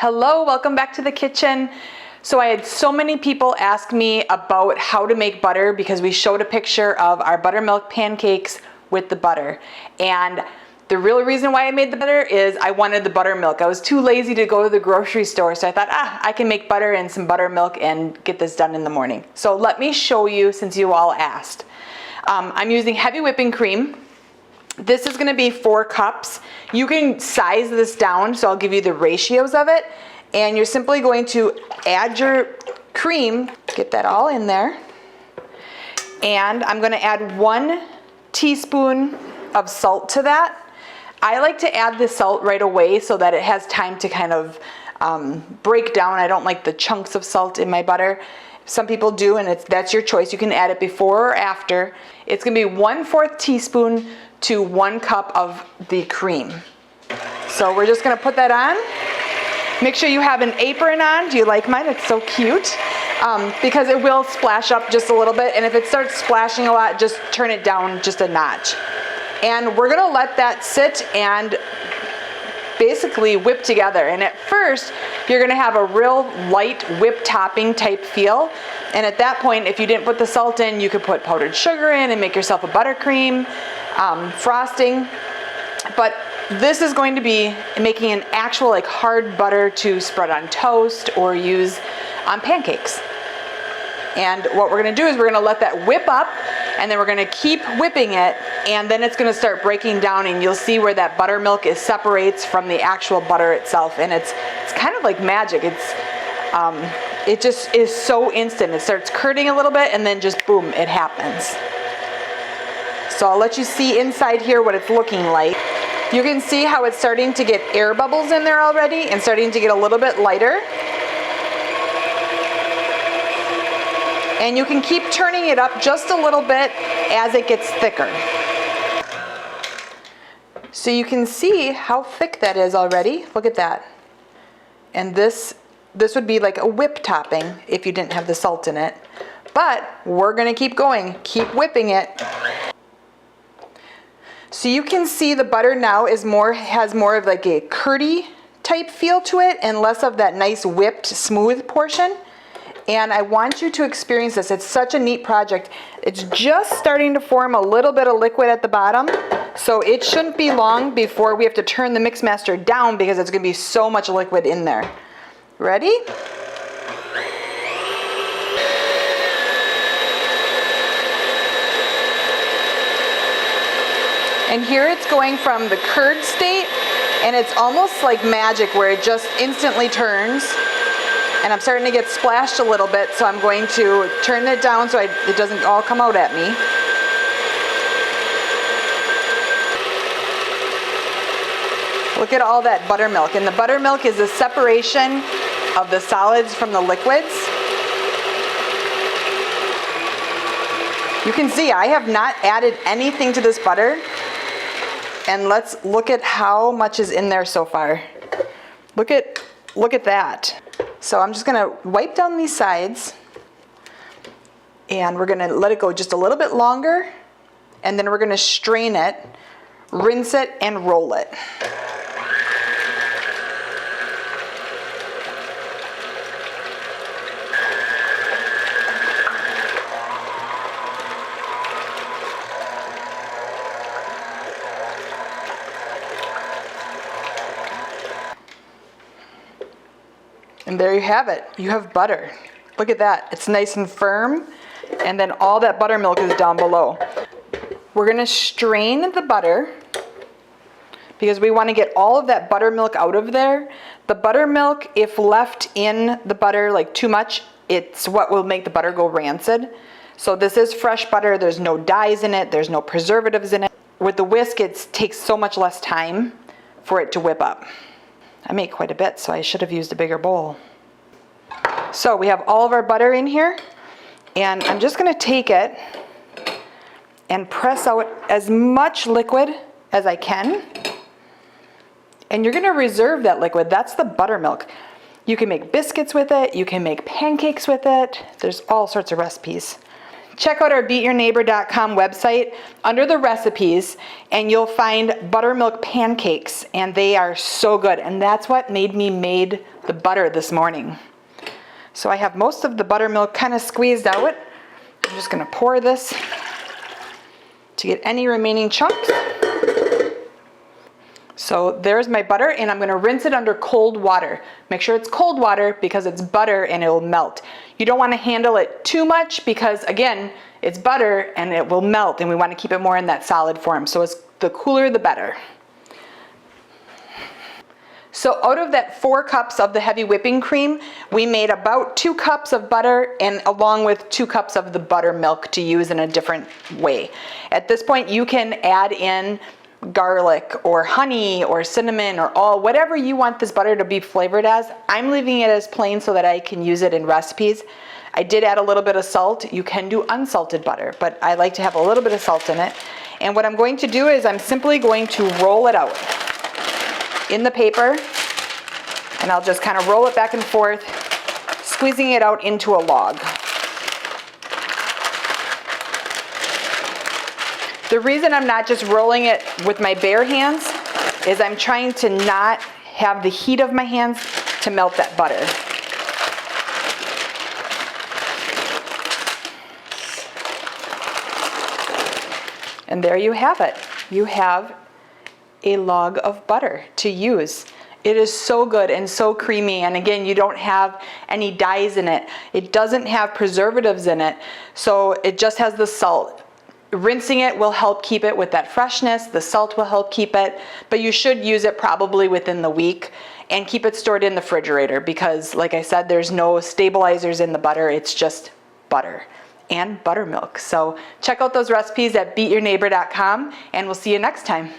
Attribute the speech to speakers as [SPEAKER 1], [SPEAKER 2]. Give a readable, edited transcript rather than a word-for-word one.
[SPEAKER 1] Hello, welcome back to the kitchen. So I had so many people ask me about how to make butter because we showed a picture of our buttermilk pancakes with the butter. And the real reason why I made the butter is I wanted the buttermilk. I was too lazy to go to the grocery store, so I thought, I can make butter and some buttermilk and get this done in the morning. So let me show you since you all asked. I'm using heavy whipping cream. This is going to be 4 cups. You can size this down, so I'll give you the ratios of it. And you're simply going to add your cream, get that all in there. And I'm going to add 1 teaspoon of salt to that. I like to add the salt right away so that it has time to kind of break down. I don't like the chunks of salt in my butter. Some people do, and that's your choice. You can add it before or after. It's going to be 1/4 teaspoon to 1 cup of the cream. So we're just going to put that on. Make sure you have an apron on. Do you like mine? It's so cute. Because it will splash up just a little bit, and if it starts splashing a lot, just turn it down just a notch. And we're going to let that sit and basically whip together. And at first, you're going to have a real light whip topping type feel. And at that point, if you didn't put the salt in, you could put powdered sugar in and make yourself a buttercream frosting. But this is going to be making an actual like hard butter to spread on toast or use on pancakes. And what we're going to do is we're going to let that whip up, and then we're going to keep whipping it, and then it's going to start breaking down, and you'll see where that buttermilk separates from the actual butter itself. And it's kind of like magic. It just is so instant. It starts curding a little bit, and then just boom, it happens. So I'll let you see inside here what it's looking like. You can see how it's starting to get air bubbles in there already and starting to get a little bit lighter. And you can keep turning it up just a little bit as it gets thicker. So you can see how thick that is already. Look at that. And this would be like a whip topping if you didn't have the salt in it. But we're going to keep going. Keep whipping it. So you can see the butter now has more of like a curdy type feel to it and less of that nice whipped smooth portion. And I want you to experience this. It's such a neat project. It's just starting to form a little bit of liquid at the bottom. So it shouldn't be long before we have to turn the mix master down because it's going to be so much liquid in there. Ready? And here it's going from the curd state, and it's almost like magic where it just instantly turns. And I'm starting to get splashed a little bit, so I'm going to turn it down so it doesn't all come out at me. Look at all that buttermilk. And the buttermilk is the separation of the solids from the liquids. You can see I have not added anything to this butter. And let's look at how much is in there so far. Look at that. So I'm just going to wipe down these sides, and we're going to let it go just a little bit longer, and then we're going to strain it, rinse it, and roll it. And there you have it. You have butter. Look at that. It's nice and firm. And then all that buttermilk is down below. We're going to strain the butter because we want to get all of that buttermilk out of there. The buttermilk, if left in the butter like too much, it's what will make the butter go rancid. So this is fresh butter. There's no dyes in it. There's no preservatives in it. With the whisk, it takes so much less time for it to whip up. I make quite a bit, so I should have used a bigger bowl. So we have all of our butter in here, and I'm just going to take it and press out as much liquid as I can. And you're going to reserve that liquid. That's the buttermilk. You can make biscuits with it. You can make pancakes with it. There's all sorts of recipes. check out our beatyourneighbor.com website under the recipes, and you'll find buttermilk pancakes, and they are so good. And that's what made me made the butter this morning. So I have most of the buttermilk kind of squeezed out. I'm just going to pour this to get any remaining chunks. So there's my butter, and I'm going to rinse it under cold water. Make sure it's cold water because it's butter and it will melt. You don't want to handle it too much because, again, it's butter and it will melt, and we want to keep it more in that solid form. So it's the cooler the better. So out of that 4 cups of the heavy whipping cream, we made about 2 cups of butter, and along with 2 cups of the buttermilk to use in a different way. At this point, you can add in garlic or honey or cinnamon or all, whatever you want this butter to be flavored as. I'm leaving it as plain so that I can use it in recipes. I did add a little bit of salt. You can do unsalted butter, but I like to have a little bit of salt in it. And what I'm going to do is I'm simply going to roll it out in the paper, and I'll just kind of roll it back and forth, squeezing it out into a log. The reason I'm not just rolling it with my bare hands is I'm trying to not have the heat of my hands to melt that butter. And there you have it. You have a log of butter to use. It is so good and so creamy, and again, you don't have any dyes in it. It doesn't have preservatives in it, so it just has the salt. Rinsing it will help keep it with that freshness. The salt will help keep it, but you should use it probably within the week and keep it stored in the refrigerator because, like I said, there's no stabilizers in the butter. It's just butter and buttermilk. So check out those recipes at beatyourneighbor.com, and we'll see you next time.